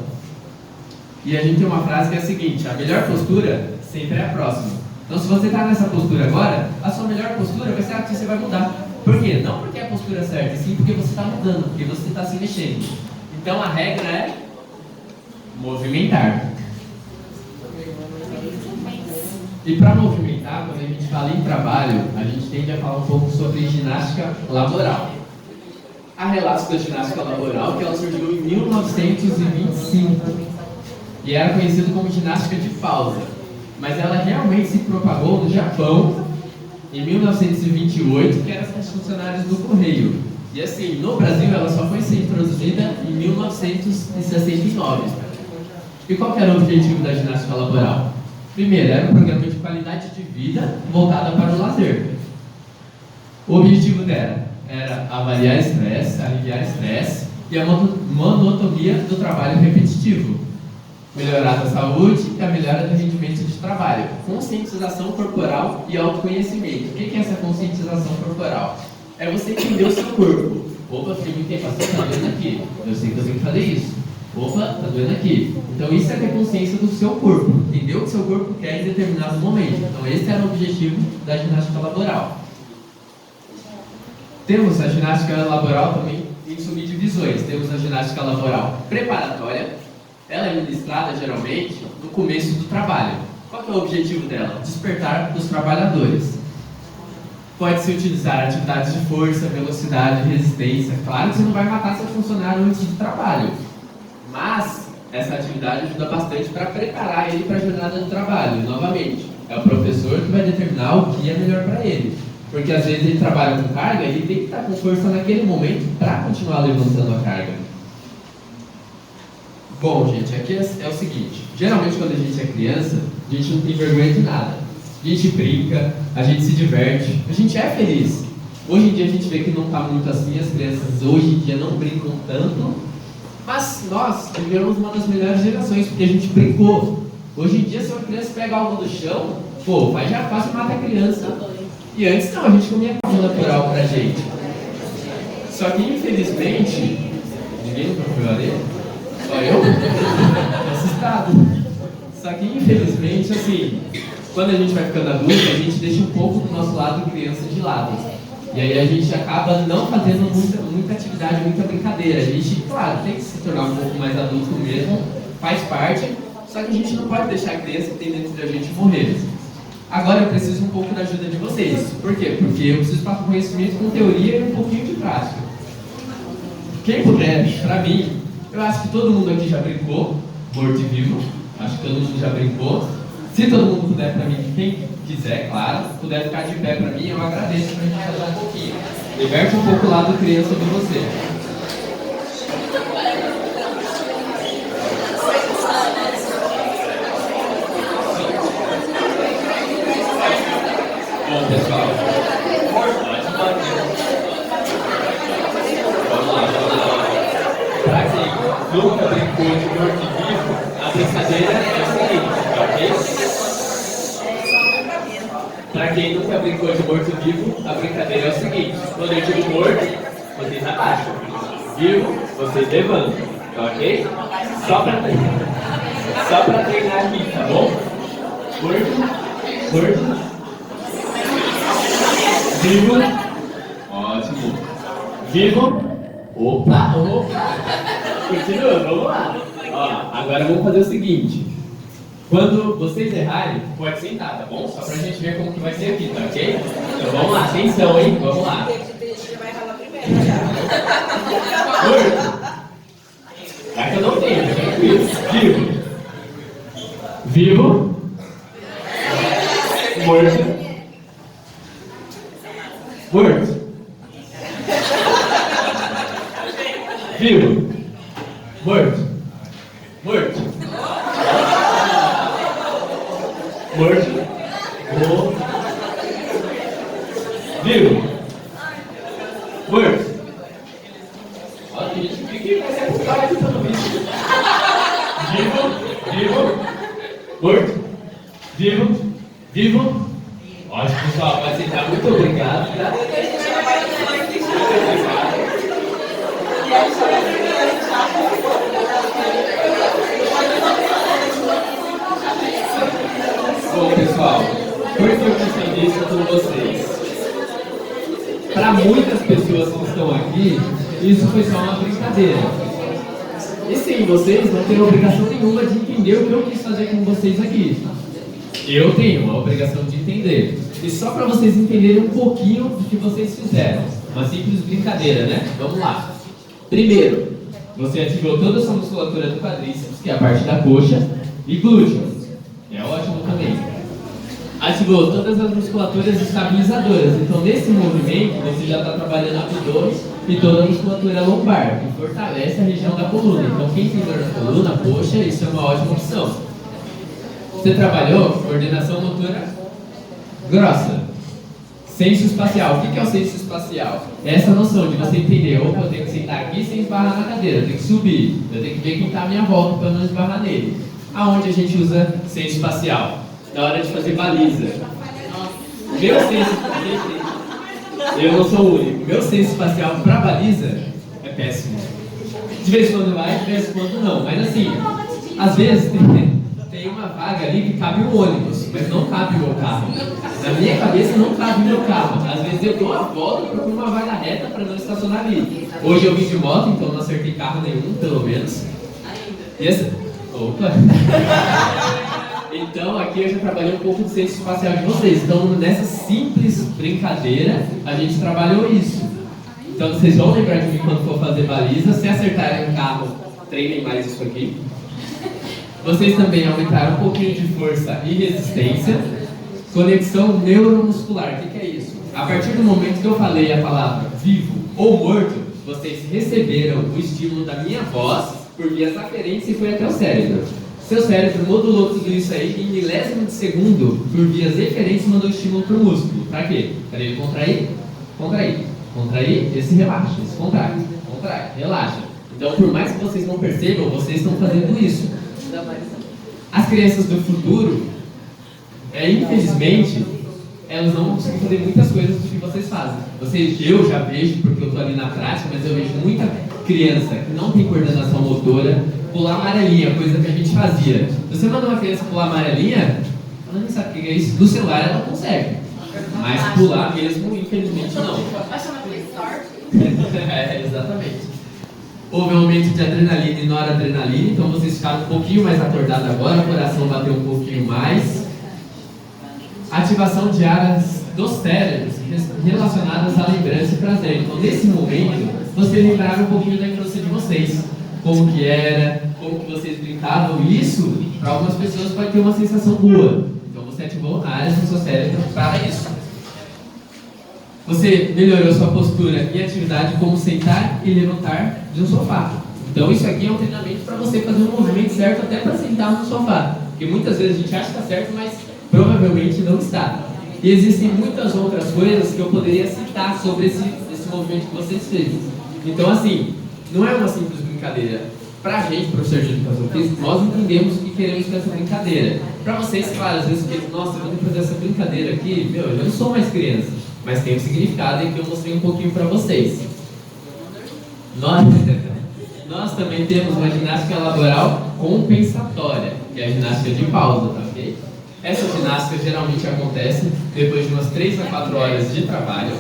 E a gente tem uma frase que é a seguinte: a melhor postura sempre é a próxima. Então se você está nessa postura agora, a sua melhor postura vai ser a que você vai mudar. Por quê? Não porque é a postura certa, e sim porque você está mudando, porque você está se mexendo. Então a regra é movimentar. E para movimentar, quando a gente fala em trabalho, a gente tende a falar um pouco sobre ginástica laboral. A relação da ginástica laboral, que ela surgiu em 1925 e era conhecida como ginástica de pausa, mas ela realmente se propagou no Japão em 1928, que era para os funcionários do Correio. E assim, no Brasil ela só foi ser introduzida em 1969. E qual que era o objetivo da ginástica laboral? Primeiro, era um programa de qualidade de vida voltada para o lazer. O objetivo dela era avaliar estresse, aliviar estresse e a monotonia do trabalho repetitivo, melhorar a saúde e a melhora do rendimento de trabalho, conscientização corporal e autoconhecimento. O que é essa conscientização corporal? É você entender o seu corpo. Opa, fiquei muito tempo assim, tá doendo aqui. Eu sei que eu tenho que fazer isso. Opa, tá doendo aqui. Então isso é ter consciência do seu corpo, entender o que seu corpo quer em determinado momento. Então esse era o objetivo da ginástica laboral. Temos a ginástica laboral também em subdivisões. Temos a ginástica laboral preparatória. Ela é ministrada geralmente no começo do trabalho. Qual que é o objetivo dela? Despertar dos trabalhadores. Pode-se utilizar atividades de força, velocidade, resistência. Claro que você não vai matar seu funcionário antes do trabalho, mas essa atividade ajuda bastante para preparar ele para a jornada do trabalho. E, novamente, é o professor que vai determinar o que é melhor para ele. Porque às vezes ele trabalha com carga, ele tem que estar com força naquele momento para continuar levantando a carga. Bom, gente, aqui é o seguinte: geralmente quando a gente é criança, a gente não tem vergonha de nada. A gente brinca, a gente se diverte, a gente é feliz. Hoje em dia a gente vê que não está muito assim, as crianças hoje em dia não brincam tanto, mas nós vivemos uma das melhores gerações, porque a gente brincou. Hoje em dia, se uma criança pega algo do chão, pô, vai já quase mata a criança. E antes não, a gente comia comida natural pra gente. Só que infelizmente, ninguém nunca foi ali? Só eu? Tô assustado. Só que infelizmente, assim, quando a gente vai ficando adulto, a gente deixa um pouco do nosso lado criança de lado. E aí a gente acaba não fazendo muita atividade, muita brincadeira. A gente, claro, tem que se tornar um pouco mais adulto mesmo, faz parte, só que a gente não pode deixar a criança que tem dentro da gente morrer. Agora eu preciso um pouco da ajuda de vocês. Por quê? Porque eu preciso passar conhecimento com teoria e um pouquinho de prática. Quem puder, pra mim, eu acho que todo mundo aqui já brincou, morto e vivo. Acho que todo mundo já brincou. Se todo mundo puder pra mim, quem quiser, claro, puder ficar de pé pra mim, eu agradeço pra gente fazer um pouquinho. Liberte um pouco o lado criança de você. Bom, pessoal, vamos lá. Pra quem nunca brincou de morto e vivo, a brincadeira é a seguinte, ok? Para quem nunca brincou de morto-vivo, a brincadeira é o seguinte: quando eu digo morto, vocês abaixam. Vivo, vocês levantam. Tá ok? Só para treinar aqui, tá bom? Morto. Vivo. Ótimo. Vivo. Opa. Continua, vamos lá. Ó, agora vamos fazer o seguinte. Quando vocês errarem, pode sentar, tá bom? Só pra gente ver como que vai ser aqui, tá ok? Então vamos lá, atenção, hein? Vamos lá. Já que eu não tenho, vivo. Vivo. Morto. Morto. Vivo. Morto. Morto. Morto. Vivo. Morto. Olha, a gente fica vai ser por aqui pelo visto. Vivo. Morto. Vivo. Ótimo, pessoal. Pode sentar. Muito obrigado. Tá? Bom, pessoal, por que eu pensei nisso com vocês? Para muitas pessoas que estão aqui, isso foi só uma brincadeira. E sim, vocês não têm obrigação nenhuma de entender o que eu quis fazer com vocês aqui. Eu tenho a obrigação de entender. E só para vocês entenderem um pouquinho do que vocês fizeram. Uma simples brincadeira, né? Vamos lá. Primeiro, você ativou toda a sua musculatura do quadríceps, que é a parte da coxa, e glúteo. É ótimo também. Ativou todas as musculaturas estabilizadoras. Então, nesse movimento, você já está trabalhando abdômen e toda a musculatura lombar, que fortalece a região da coluna. Então, quem tem dor na coluna, coxa, isso é uma ótima opção. Você trabalhou coordenação motora grossa. Senso espacial. O que é o senso espacial? É essa noção de você entender, opa, eu tenho que sentar aqui sem esbarrar na cadeira, eu tenho que subir, eu tenho que ver quem está à minha volta para não esbarrar nele. Aonde a gente usa senso espacial? Na hora de fazer baliza. Meu senso, eu não sou o único, meu senso espacial para baliza é péssimo. De vez em quando vai, de vez em quando não. Mas assim, às vezes tem uma vaga ali que cabe um ônibus, mas não cabe o meu carro. Na minha cabeça não cabe o meu carro. Às vezes eu dou a volta e procuro uma vaga reta para não estacionar ali. Hoje eu vim de moto, então não acertei carro nenhum, pelo menos. E essa... Opa! Então aqui eu já trabalhei um pouco de senso espacial de vocês. Então nessa simples brincadeira a gente trabalhou isso. Então vocês vão lembrar de mim quando for fazer baliza. Se acertarem o carro, treinem mais isso aqui. Vocês também aumentaram um pouquinho de força e resistência. Conexão neuromuscular. O que é isso? A partir do momento que eu falei a palavra vivo ou morto, vocês receberam o estímulo da minha voz por vias aferentes e foi até o cérebro. Seu cérebro modulou tudo isso aí em milésimo de segundo, por vias eferentes, mandou estímulo para o músculo. Para quê? Para ele contrair, esse relaxa, esse contrai, relaxa. Então, por mais que vocês não percebam, vocês estão fazendo isso. As crianças do futuro, infelizmente, elas não vão conseguir fazer muitas coisas do que vocês fazem. Eu já vejo, porque eu estou ali na prática, mas eu vejo muita criança que não tem coordenação motora, pular amarelinha, coisa que a gente fazia. Se você manda uma criança pular amarelinha, ela nem sabe o que é isso. Do celular ela consegue, mas pular mesmo, infelizmente, não. Exatamente. Houve um aumento de adrenalina e noradrenalina, então vocês ficaram um pouquinho mais acordados agora, o coração bateu um pouquinho mais. Ativação de áreas dos cérebros relacionadas à lembrança e prazer. Então, nesse momento, vocês lembraram um pouquinho da infância de vocês. Como que era, como que vocês brincavam. E isso, para algumas pessoas, pode ter uma sensação boa. Então, você ativou áreas do seu cérebro para isso. Você melhorou sua postura e atividade como sentar e levantar de um sofá. Então, isso aqui é um treinamento para você fazer um movimento certo até para sentar no sofá. Porque muitas vezes a gente acha que está certo, mas provavelmente não está. E existem muitas outras coisas que eu poderia citar sobre esse movimento que vocês fez. Então, assim, não é uma simples brincadeira. Para a gente, professor de educação física, nós entendemos o que queremos com essa brincadeira. Para vocês, claro, às vezes, nossa, eu vou fazer essa brincadeira aqui, eu não sou mais criança, mas tem um significado em que eu mostrei um pouquinho para vocês. Nós também temos uma ginástica laboral compensatória, que é a ginástica de pausa, tá ok? Essa ginástica geralmente acontece depois de umas 3 a 4 horas de trabalho.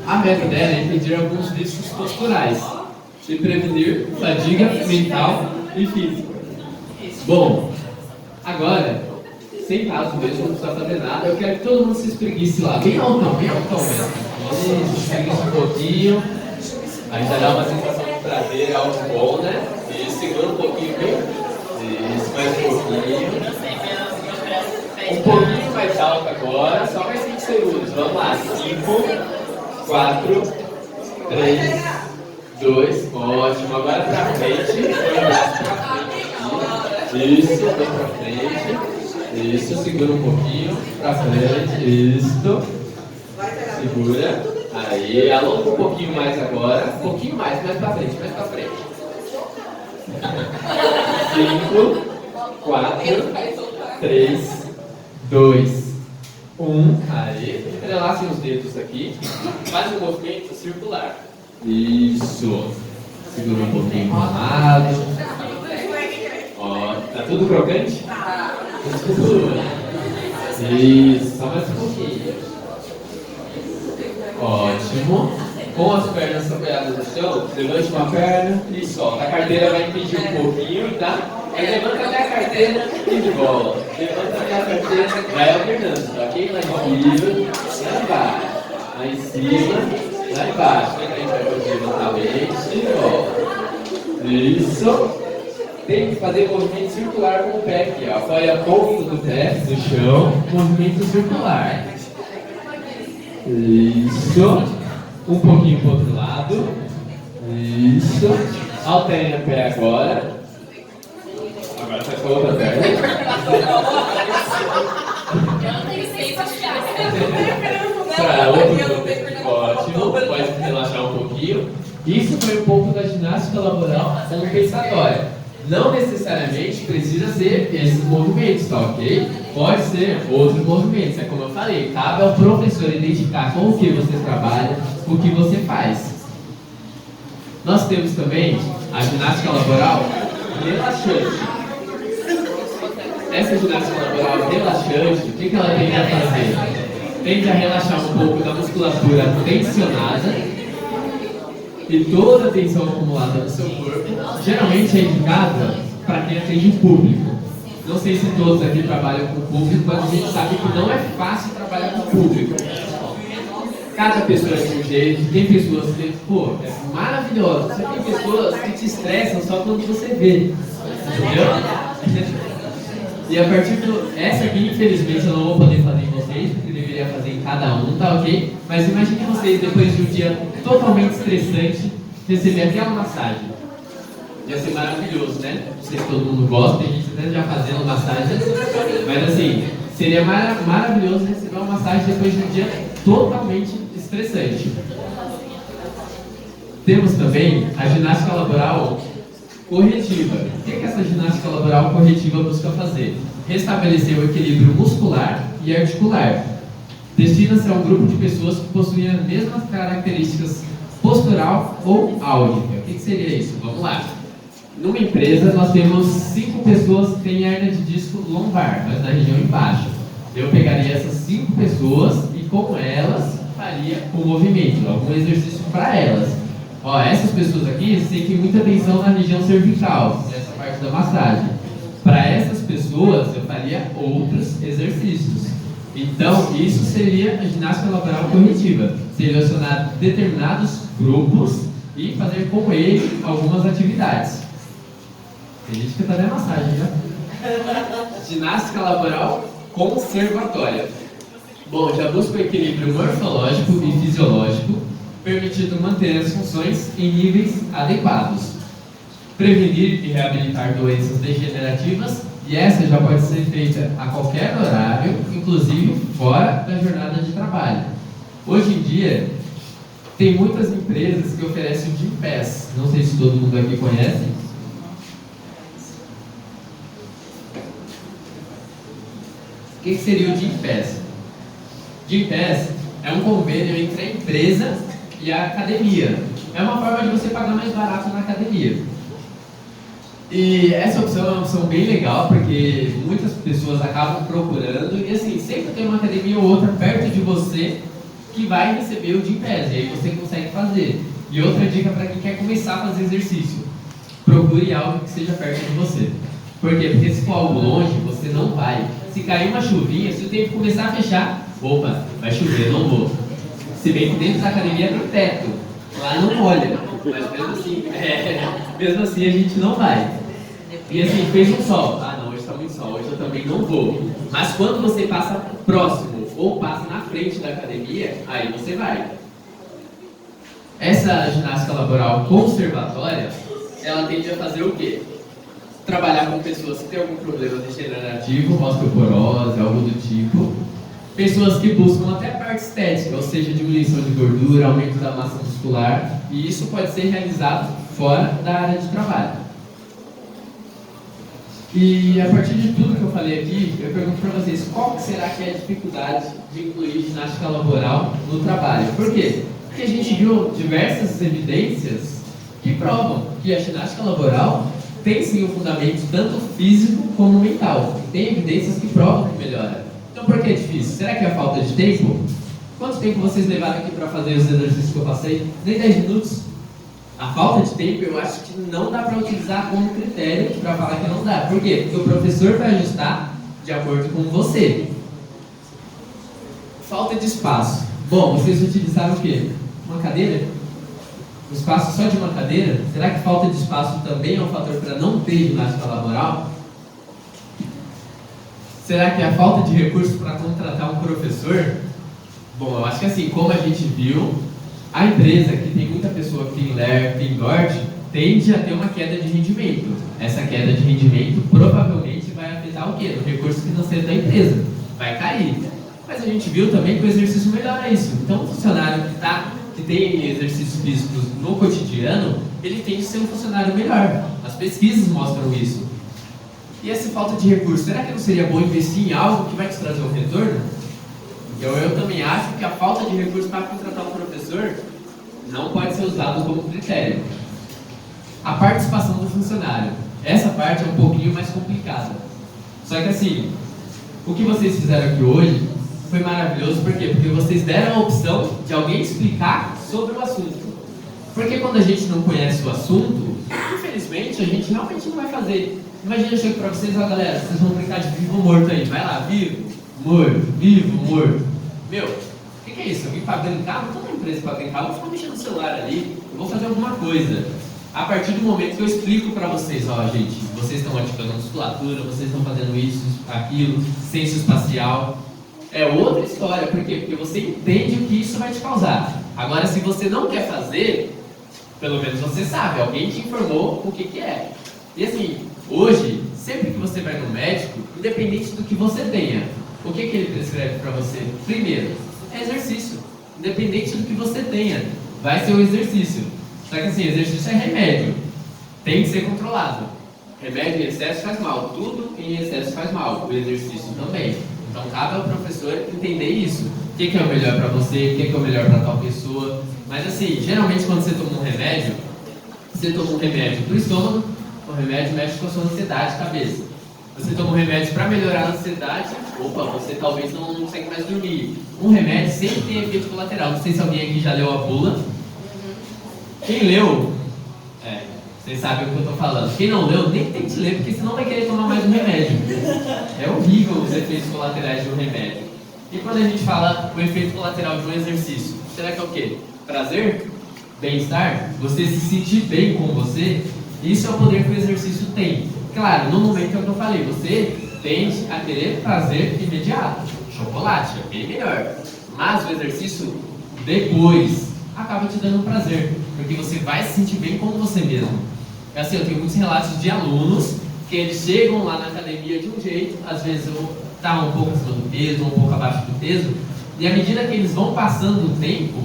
A meta dela é impedir alguns vícios posturais e prevenir fadiga mental e física. Bom, Agora, sentados mesmo, não precisa fazer nada, eu quero que todo mundo se espreguice lá, bem altão mesmo. Isso, espreguice um pouquinho. Aí já dá uma sensação de prazer, algo bom, né? Isso, segura um pouquinho bem. Isso, mais um pouquinho. Um pouquinho mais alto agora, só mais 5 segundos. Vamos lá, 5, 4, 3, 2, ótimo. Agora pra frente, põe o braço pra frente. Isso, vem pra frente. Isso, segura um pouquinho, pra frente. Isso. Segura. Aí, alonga um pouquinho mais agora. Um pouquinho mais pra frente, mais pra frente. 5, 4, 3, 2, 1. Aí, entrelacem os dedos aqui. Faz um movimento circular. Isso. Segura um pouquinho pro lado. Ó, tá tudo crocante? Isso, só mais um pouquinho. Ótimo. Com as pernas apoiadas no chão, levante uma perna e solta. A carteira vai impedir um pouquinho, tá? Aí levanta até a carteira e de volta. Levanta até a carteira, vai alternando, tá ok? Lá em cima, lá embaixo. Lá em cima, lá embaixo. A gente vai fazer mentalmente e volta. Isso. Tem que fazer movimento circular com o pé aqui, ó. Apoia a ponta do pé no chão, movimento circular. Isso. Um pouquinho para o outro lado. Isso. Alterne o pé agora. Agora faz com a outra perna. Para outro. Ótimo. Pode relaxar um pouquinho. Isso foi um pouco da ginástica laboral compensatória. Não necessariamente precisa ser esses movimentos, tá ok? Pode ser outros movimentos, é como eu falei, cabe ao professor identificar com o que você trabalha, o que você faz. Nós temos também a ginástica laboral relaxante. Essa ginástica laboral relaxante, o que ela tende a fazer? Tende a relaxar um pouco da musculatura tensionada e toda a tensão acumulada no seu corpo, geralmente é indicada para quem atende o público. Não sei se todos aqui trabalham com o público, mas a gente sabe que não é fácil trabalhar com o público. Cada pessoa é de um jeito, tem pessoas que, pô, é maravilhoso. Você tem pessoas que te estressam só quando você vê, entendeu? E a partir essa aqui, infelizmente, eu não vou poder fazer em vocês, porque eu deveria fazer em cada um, tá ok? Mas imagine vocês, depois de um dia totalmente estressante, receber aquela massagem. Ia ser maravilhoso, né? Não sei se todo mundo gosta, tem gente até já fazendo massagem. Mas assim, seria maravilhoso receber uma massagem depois de um dia totalmente estressante. Temos também a ginástica laboral corretiva. O que essa ginástica laboral corretiva busca fazer? Restabelecer o equilíbrio muscular e articular. Destina-se a um grupo de pessoas que possuem as mesmas características postural ou áudica. O que seria isso? Vamos lá. Numa empresa, nós temos 5 pessoas que têm hernia de disco lombar, mas na região embaixo. Eu pegaria essas 5 pessoas e com elas faria o movimento, algum exercício para elas. Ó, essas pessoas aqui sentem muita tensão na região cervical, nessa parte da massagem. Para essas pessoas, eu faria outros exercícios. Então, isso seria a ginástica laboral corretiva. Selecionar determinados grupos e fazer com ele algumas atividades. Tem gente que tá dando massagem, né? Ginástica laboral conservatória. Bom, já busca o equilíbrio morfológico e fisiológico, permitindo manter as funções em níveis adequados. Prevenir e reabilitar doenças degenerativas, e essa já pode ser feita a qualquer horário, inclusive fora da jornada de trabalho. Hoje em dia, tem muitas empresas que oferecem o Gympass. Não sei se todo mundo aqui conhece. O que seria o Gympass? Gympass é um convênio entre a empresa e a academia. É uma forma de você pagar mais barato na academia. E essa opção é uma opção bem legal, porque muitas pessoas acabam procurando, e assim, sempre tem uma academia ou outra perto de você que vai receber o Gympass, e aí você consegue fazer. E outra dica para quem quer começar a fazer exercício: procure algo que seja perto de você. Por quê? Porque se for algo longe, você você não vai. Se cair uma chuvinha, se o tempo começar a fechar, opa, vai chover, não vou. Se bem que dentro da academia tem teto, lá não molha, mas mesmo assim a gente não vai. E assim, fez um sol, não, hoje está muito sol, hoje eu também não vou. Mas quando você passa próximo ou passa na frente da academia, aí você vai. Essa ginástica laboral conservatória, ela tende a fazer o quê? Trabalhar com pessoas que têm algum problema degenerativo, osteoporose, algo do tipo. Pessoas que buscam até a parte estética, ou seja, diminuição de gordura, aumento da massa muscular, e isso pode ser realizado fora da área de trabalho. E a partir de tudo que eu falei aqui, eu pergunto para vocês, qual será que é a dificuldade de incluir ginástica laboral no trabalho? Por quê? Porque a gente viu diversas evidências que provam que a ginástica laboral tem sim um fundamento tanto físico como mental. Tem evidências que provam que melhora. Então por que é difícil? Será que é a falta de tempo? Quanto tempo vocês levaram aqui para fazer os exercícios que eu passei? Nem 10 minutos. A falta de tempo eu acho que não dá para utilizar como critério para falar que não dá. Por quê? Porque o professor vai ajustar de acordo com você. Falta de espaço. Bom, vocês utilizaram o quê? Uma cadeira? Um espaço só de uma cadeira? Será que falta de espaço também é um fator para não ter ginástica laboral? Será que é a falta de recursos para contratar um professor? Bom, eu acho que assim, como a gente viu, a empresa que tem muita pessoa que tem LER, tem GORT, tende a ter uma queda de rendimento. Essa queda de rendimento provavelmente vai afetar o quê? O recurso financeiro da empresa. Vai cair. Mas a gente viu também que o exercício melhora isso. Então, o funcionário que tem exercícios físicos no cotidiano, ele tende a ser um funcionário melhor. As pesquisas mostram isso. E essa falta de recursos, será que não seria bom investir em algo que vai te trazer um retorno? Eu também acho que a falta de recursos para contratar um professor não pode ser usado como critério. A participação do funcionário. Essa parte é um pouquinho mais complicada. Só que assim, o que vocês fizeram aqui hoje foi maravilhoso, por quê? Porque vocês deram a opção de alguém explicar sobre o assunto. Porque quando a gente não conhece o assunto, infelizmente a gente realmente não vai fazer. Imagina eu chego pra vocês, galera, vocês vão brincar de vivo ou morto aí. Vai lá, vivo, morto. Meu, o que é isso? Eu vim pra brincar? Não estou na empresa pra brincar, eu vou ficar mexendo no celular ali, eu vou fazer alguma coisa. A partir do momento que eu explico pra vocês, gente, vocês estão ativando a musculatura, vocês estão fazendo isso, aquilo, ciência espacial, é outra história. Por quê? Porque você entende o que isso vai te causar. Agora, se você não quer fazer, pelo menos você sabe, alguém te informou o que é. E assim, hoje, sempre que você vai no médico, independente do que você tenha, o que ele prescreve para você? Primeiro, é exercício. Independente do que você tenha, vai ser o exercício. Só que assim, exercício é remédio. Tem que ser controlado. Remédio em excesso faz mal. Tudo em excesso faz mal. O exercício também. Então, cabe ao professor entender isso. O que é o melhor para você, o que é o melhor para tal pessoa. Mas assim, geralmente quando você toma um remédio, você toma um remédio para o estômago, o remédio mexe com a sua ansiedade, cabeça. Você toma um remédio para melhorar a ansiedade, você talvez não consegue mais dormir. Um remédio sempre tem efeito colateral. Não sei se alguém aqui já leu a bula. Quem leu, vocês sabem o que eu estou falando. Quem não leu, nem tente ler, porque senão vai querer tomar mais um remédio. É horrível os efeitos colaterais de um remédio. E quando a gente fala o efeito colateral de um exercício, será que é o quê? Prazer? Bem-estar? Você se sentir bem com você? Isso é o poder que o exercício tem. Claro, no momento é o que eu falei, você tende a querer prazer imediato. Chocolate, é bem melhor. Mas o exercício depois acaba te dando prazer, porque você vai se sentir bem com você mesmo. É assim, eu tenho muitos relatos de alunos que eles chegam lá na academia de um jeito, às vezes eu estava um pouco acima do peso, um pouco abaixo do peso, e à medida que eles vão passando o tempo,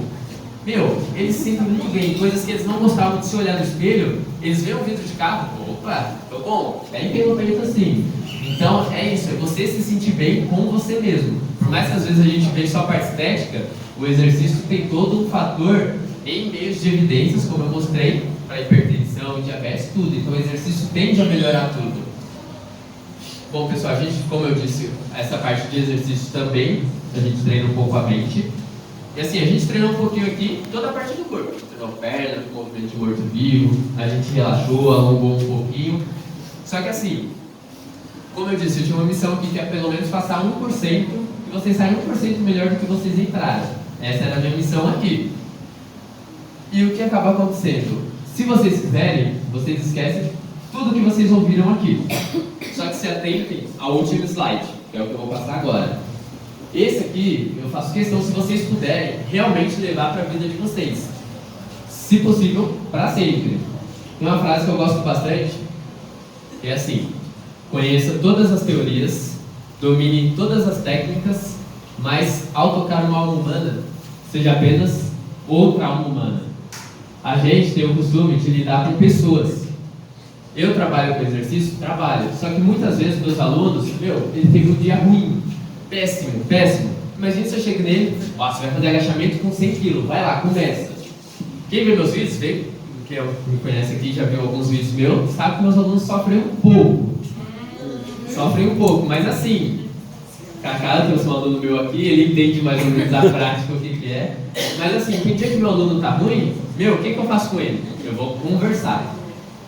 eles se sentem muito bem. Coisas que eles não gostavam de se olhar no espelho, eles veem um vidro de carro, opa, tô bom, bem pelo peito assim. Então é isso, é você se sentir bem com você mesmo. Por mais que às vezes a gente veja só a parte estética, o exercício tem todo um fator em meios de evidências, como eu mostrei, para hipertensão, diabetes, tudo. Então o exercício tende a melhorar tudo. Bom, pessoal, a gente, como eu disse, essa parte de exercício também, a gente treina um pouco a mente. E assim, a gente treinou um pouquinho aqui, toda a parte do corpo. Treinou perna, movimento de morto-vivo, a gente relaxou, alongou um pouquinho. Só que assim, Como eu disse, eu tinha uma missão aqui que é pelo menos passar 1% e vocês saem 1% melhor do que vocês entraram. Essa era a minha missão aqui. E o que acaba acontecendo? Se vocês quiserem, vocês esquecem tudo que vocês ouviram aqui. Só que se atentem ao último slide, que é o que eu vou passar agora. Esse aqui, eu faço questão, se vocês puderem, realmente levar para a vida de vocês. Se possível, para sempre. Tem uma frase que eu gosto bastante, que é assim: conheça todas as teorias, domine todas as técnicas, mas ao tocar uma alma humana, seja apenas outra alma humana. A gente tem o costume de lidar com pessoas. Eu trabalho com exercício? Trabalho. Só que muitas vezes meus alunos, ele teve um dia ruim. Péssimo, péssimo. Imagina se eu chego nele, ó, você vai fazer agachamento com 100 kg, vai lá, começa. Quem vê meus vídeos, quem me conhece aqui, já viu alguns vídeos meus, sabe que meus alunos sofrem um pouco. Sofrem um pouco, mas assim, Cacá, eu sou um aluno meu aqui, ele entende mais ou menos a prática, o que é. Mas assim, tem dia que meu aluno tá ruim, o que eu faço com ele? Eu vou conversar.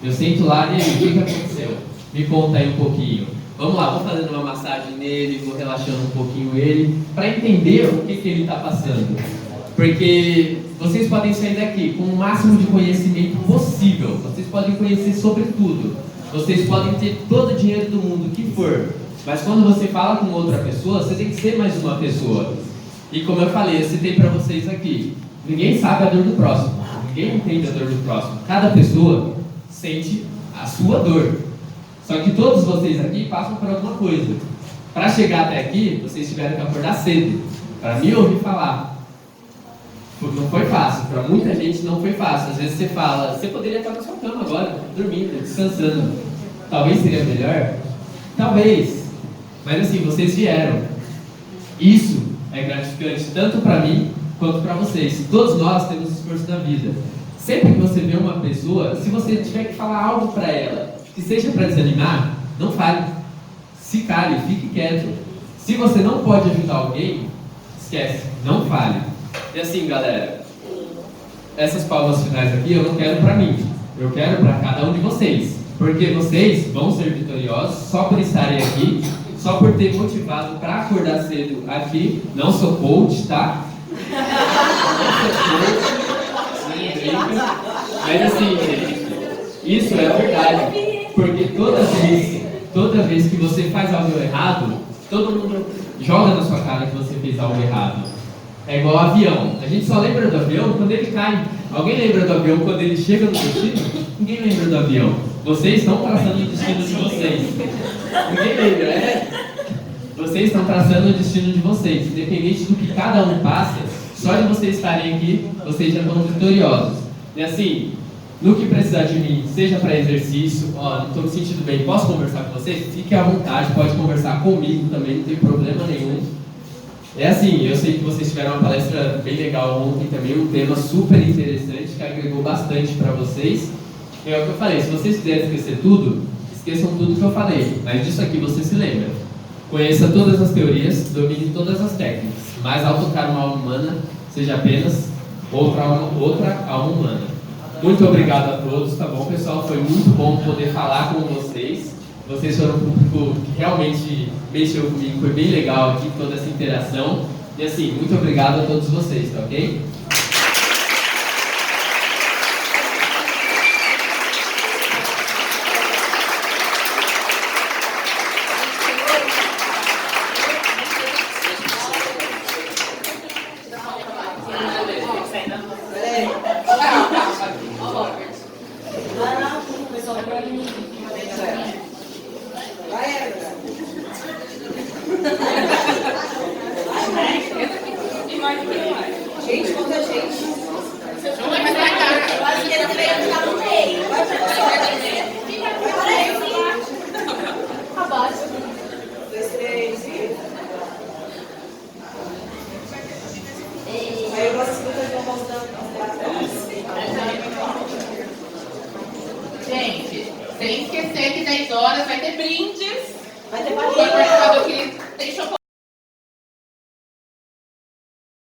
Eu sento lá nele, o que aconteceu? Me conta aí um pouquinho. Vamos lá, vou fazendo uma massagem nele, vou relaxando um pouquinho ele, para entender o que ele está passando. Porque vocês podem sair daqui com o máximo de conhecimento possível. Vocês podem conhecer sobre tudo. Vocês podem ter todo o dinheiro do mundo que for. Mas quando você fala com outra pessoa, você tem que ser mais uma pessoa. E como eu falei, eu citei para vocês aqui, ninguém sabe a dor do próximo. Ninguém entende a dor do próximo. Cada pessoa sente a sua dor. Só que todos vocês aqui passam por alguma coisa. Para chegar até aqui, vocês tiveram que acordar cedo, para me ouvir falar. Não foi fácil, para muita gente não foi fácil. Às vezes você fala, você poderia estar na sua cama agora, dormindo, descansando. Talvez seria melhor? Talvez. Mas assim, vocês vieram. Isso é gratificante tanto para mim quanto para vocês. Todos nós temos esforço na vida. Sempre que você vê uma pessoa, se você tiver que falar algo para ela, que seja para desanimar, não fale. Se cale, fique quieto. Se você não pode ajudar alguém, esquece, não fale. E assim, galera, essas palmas finais aqui eu não quero para mim, eu quero para cada um de vocês. Porque vocês vão ser vitoriosos só por estarem aqui, só por ter motivado para acordar cedo aqui. Não sou coach, tá? Não sou coach. Mas assim, gente, isso é verdade, porque toda vez que você faz algo errado, todo mundo joga na sua cara que você fez algo errado. É igual ao avião, a gente só lembra do avião quando ele cai. Alguém lembra do avião quando ele chega no destino? Ninguém lembra do avião. Vocês estão traçando o destino de vocês. Ninguém lembra, Vocês estão traçando o destino de vocês. Independente do que cada um passa, só de vocês estarem aqui, vocês já vão vitoriosos. E assim, no que precisar de mim, seja para exercício, não estou me sentindo bem, posso conversar com vocês? Fique à vontade, pode conversar comigo também, não tem problema nenhum. É assim, eu sei que vocês tiveram uma palestra bem legal ontem também, um tema super interessante, que agregou bastante para vocês. É o que eu falei, se vocês quiserem esquecer tudo, esqueçam tudo que eu falei, mas disso aqui você se lembra. Conheça todas as teorias, domine todas as técnicas, mas ao tocar uma alma humana, seja apenas outra alma humana. Muito obrigado a todos, tá bom, pessoal? Foi muito bom poder falar com vocês. Vocês foram um público que realmente mexeu comigo, foi bem legal aqui toda essa interação. E assim, muito obrigado a todos vocês, tá ok? Gente, quanta gente. Dois, três e... Aí eu gosto de escutar de uma voz Gente, sem esquecer que 10 horas vai ter brindes. Vai ter Foi barriga. participado que tem chocolate.